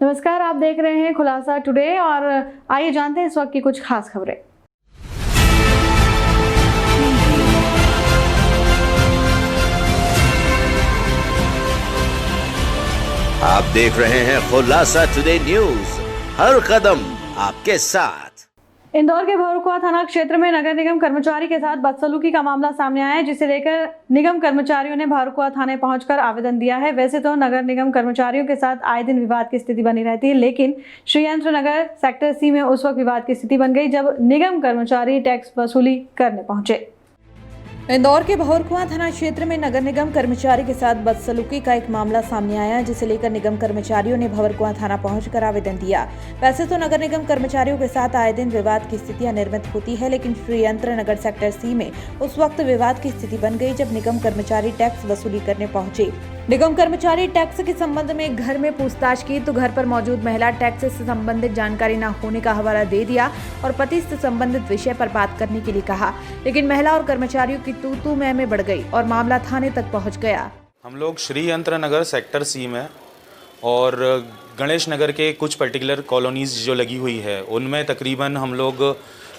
नमस्कार, आप देख रहे हैं खुलासा टुडे और आइए जानते हैं इस वक्त की कुछ खास खबरें। आप देख रहे हैं खुलासा टुडे न्यूज, हर कदम आपके साथ। इंदौर के भवरकुआ थाना क्षेत्र में नगर निगम कर्मचारी के साथ बदसलूकी का मामला सामने आया है, जिसे लेकर निगम कर्मचारियों ने भवरकुआ थाने पहुंचकर आवेदन दिया है। वैसे तो नगर निगम कर्मचारियों के साथ आए दिन विवाद की स्थिति बनी रहती है, लेकिन श्रीयंत्र नगर सेक्टर सी में उस वक्त विवाद की स्थिति बन गई जब निगम कर्मचारी टैक्स वसूली करने पहुंचे। इंदौर के भवरकुआ थाना क्षेत्र में नगर निगम कर्मचारी के साथ बदसलूकी का एक मामला सामने आया, जिसे लेकर निगम कर्मचारियों ने भवरकुआ थाना पहुंचकर आवेदन दिया। वैसे तो नगर निगम कर्मचारियों के साथ आए दिन विवाद की स्थितियां निर्मित होती है, लेकिन श्रीयंत्र नगर सेक्टर सी में उस वक्त विवाद की स्थिति बन गई जब निगम कर्मचारी टैक्स वसूली करने पहुंचे। निगम कर्मचारी टैक्स के संबंध में घर में पूछताछ की तो घर पर मौजूद महिला टैक्स से संबंधित जानकारी न होने का हवाला दे दिया और पति से संबंधित विषय पर बात करने के लिए कहा, लेकिन महिला और कर्मचारियों की तू मैं में बढ़ गई और मामला थाने तक पहुंच गया। हम लोग श्रीयंत्र नगर सेक्टर सी में और गणेश नगर के कुछ पर्टिकुलर कॉलोनीज जो लगी हुई है उनमें तकरीबन हम लोग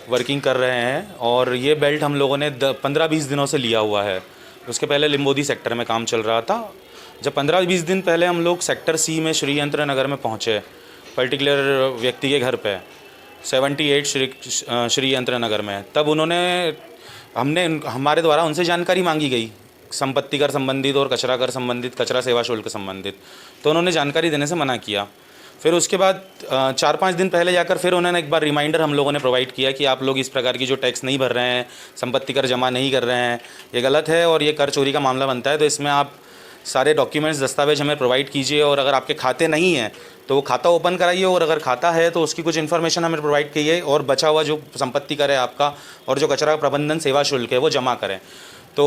वर्किंग कर रहे हैं और ये बेल्ट हम लोगों ने 15-20 दिनों से लिया हुआ है। उसके पहले लिम्बोदी सेक्टर में काम चल रहा था। जब 15-20 दिन पहले हम लोग सेक्टर सी में श्रीयंत्र नगर में पहुँचे पर्टिकुलर व्यक्ति के घर पे 78 श्रीयंत्र नगर में, तब हमारे द्वारा उनसे जानकारी मांगी गई संपत्ति कर संबंधित और कचरा कर संबंधित, कचरा सेवा शुल्क संबंधित, तो उन्होंने जानकारी देने से मना किया। फिर उसके बाद 4-5 दिन पहले जाकर फिर उन्होंने एक बार रिमाइंडर हम लोगों ने प्रोवाइड किया कि आप लोग इस प्रकार की जो टैक्स नहीं भर रहे हैं, संपत्ति कर जमा नहीं कर रहे हैं, ये गलत है और ये कर चोरी का मामला बनता है, तो इसमें आप सारे डॉक्यूमेंट्स दस्तावेज हमें प्रोवाइड कीजिए और अगर आपके खाते नहीं हैं तो वो खाता ओपन कराइए और अगर खाता है तो उसकी कुछ इन्फॉर्मेशन हमें प्रोवाइड कीजिए और बचा हुआ जो संपत्ति कर है आपका और जो कचरा प्रबंधन सेवा शुल्क है वो जमा करें। तो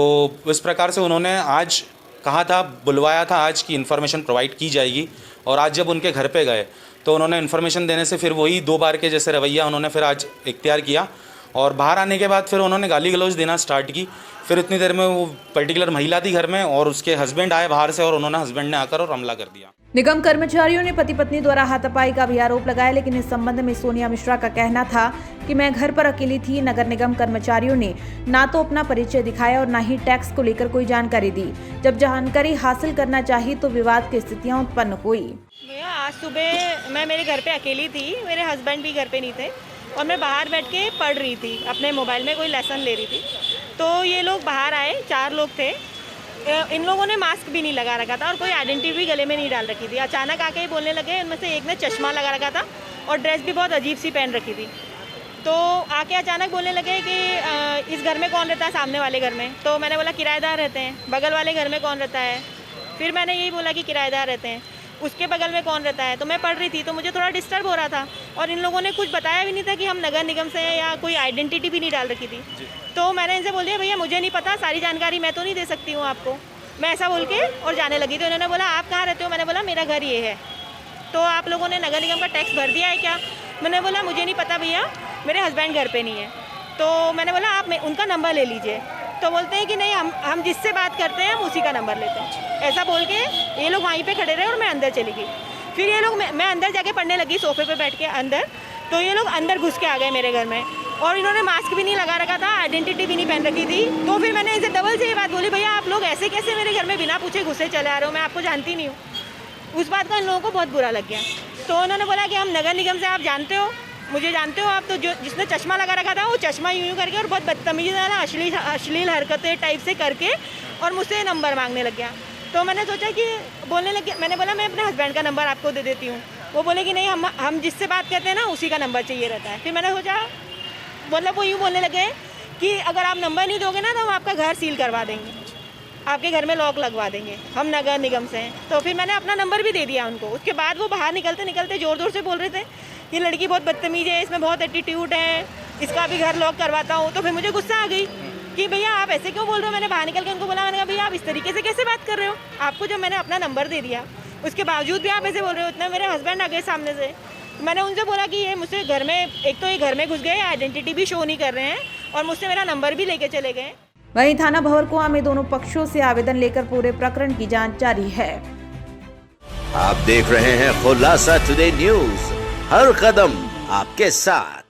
इस प्रकार से उन्होंने आज कहा था, बुलवाया था आज की इन्फॉर्मेशन प्रोवाइड की जाएगी और आज जब उनके घर पे गए तो उन्होंने इन्फॉर्मेशन देने से फिर वही 2 बार के जैसे रवैया उन्होंने फिर आज इख्तियार किया और बाहर आने के बाद फिर उन्होंने गाली गलौज देना स्टार्ट की। फिर इतनी देर में वो पर्टिकुलर महिला थी घर में और उसके हस्बैंड आए बाहर से और उन्होंने हस्बैंड ने आकर और हमला कर दिया। निगम कर्मचारियों ने पति पत्नी द्वारा हाथापाई का भी आरोप लगाया, लेकिन इस संबंध में सोनिया मिश्रा का कहना था कि मैं घर पर अकेली थी। नगर निगम कर्मचारियों ने ना तो अपना परिचय दिखाया और ना ही टैक्स को लेकर कोई जानकारी दी। जब जानकारी हासिल करना चाहिए तो विवाद की स्थितियां उत्पन्न हुई। भैया आज सुबह मैं मेरे घर पे अकेली थी, मेरे हस्बैंड भी घर पे नहीं थे और मैं बाहर बैठ के पढ़ रही थी, अपने मोबाइल में कोई लेसन ले रही थी। तो ये लोग बाहर आए, 4 लोग थे। इन लोगों ने मास्क भी नहीं लगा रखा था और कोई आइडेंटिटी भी गले में नहीं डाल रखी थी। अचानक आके ही बोलने लगे, इनमें से एक ने चश्मा लगा रखा था और ड्रेस भी बहुत अजीब सी पहन रखी थी। तो आके अचानक बोलने लगे कि इस घर में कौन रहता है, सामने वाले घर में। तो मैंने बोला किराएदार रहते हैं। बगल वाले घर में कौन रहता है, फिर मैंने यही बोला कि किराएदार रहते हैं। उसके बगल में कौन रहता है। तो मैं पढ़ रही थी तो मुझे थोड़ा डिस्टर्ब हो रहा था और इन लोगों ने कुछ बताया भी नहीं था कि हम नगर निगम से हैं या कोई आइडेंटिटी भी नहीं डाल रखी थी। तो मैंने इनसे बोल दिया, भैया मुझे नहीं पता, सारी जानकारी मैं तो नहीं दे सकती हूँ आपको। मैं ऐसा बोल के और जाने लगी। तो इन्होंने बोला आप कहाँ रहते हो। मैंने बोला मेरा घर ये है। तो आप लोगों ने नगर निगम का टैक्स भर दिया है क्या। मैंने बोला मुझे नहीं पता भैया, मेरे हस्बैंड घर पे नहीं है। तो मैंने बोला आप उनका नंबर ले लीजिए। तो बोलते हैं कि नहीं, हम जिससे बात करते हैं हम उसी का नंबर लेते हैं। ऐसा बोल के ये लोग वहीं पे खड़े रहे और मैं अंदर चली गई। फिर ये लोग मैं अंदर जाके पढ़ने लगी सोफे पे बैठ के अंदर। तो ये लोग अंदर घुस के आ गए मेरे घर में और इन्होंने मास्क भी नहीं लगा रखा था, आइडेंटिटी भी नहीं पहन रखी थी। तो फिर मैंने इनसे डबल से ये बात बोली, भैया आप लोग ऐसे कैसे मेरे घर में बिना पूछे घुसे चले आ रहे हो, मैं आपको जानती नहीं हूँ। उस बात का इन लोगों को बहुत बुरा लग गया। तो उन्होंने बोला कि हम नगर निगम से, आप जानते हो, मुझे जानते हो आप। तो जो जिसने चश्मा लगा रखा था वो चश्मा यूँ करके और बहुत बदतमीजी से अश्लील हरकतें टाइप से करके और मुझसे नंबर मांगने लग गया। तो मैंने सोचा कि बोलने लग गया, मैंने बोला मैं अपने हस्बैंड का नंबर आपको दे देती हूँ। वो बोले कि नहीं, हम जिससे बात करते हैं ना उसी का नंबर चाहिए रहता है। फिर मैंने सोचा, मतलब वो यूँ बोलने लगे कि अगर आप नंबर नहीं दोगे ना तो हम आपका घर सील करवा देंगे, आपके घर में लॉक लगवा देंगे, हम नगर निगम से हैं। तो फिर मैंने अपना नंबर भी दे दिया उनको। उसके बाद वो बाहर निकलते निकलते ज़ोर ज़ोर से बोल रहे थे ये लड़की बहुत बदतमीज है, इसमें बहुत एटीट्यूड है, इसका भी घर लॉक करवाता हूँ। तो फिर मुझे गुस्सा आ गई कि भैया आप ऐसे क्यों बोल रहे हो। मैंने बाहर निकल के उनको बोला, मैंने कहा भैया आप इस तरीके से कैसे बात कर रहे हो, आपको जब मैंने अपना नंबर दे दिया उसके बावजूद भी आप ऐसे बोल रहे हो। इतना मेरे हस्बैंड आ गए सामने से। मैंने उनसे बोला कि ये मुझसे घर में, एक तो ये घर में घुस गए, आइडेंटिटी भी शो नहीं कर रहे हैं और मुझसे मेरा नंबर भी लेके चले गए। वहीं थाना भवरकुआ में दोनों पक्षों से आवेदन लेकर पूरे प्रकरण की जांच जारी है। आप देख रहे हैं खुलासा टुडे न्यूज, हर कदम आपके साथ।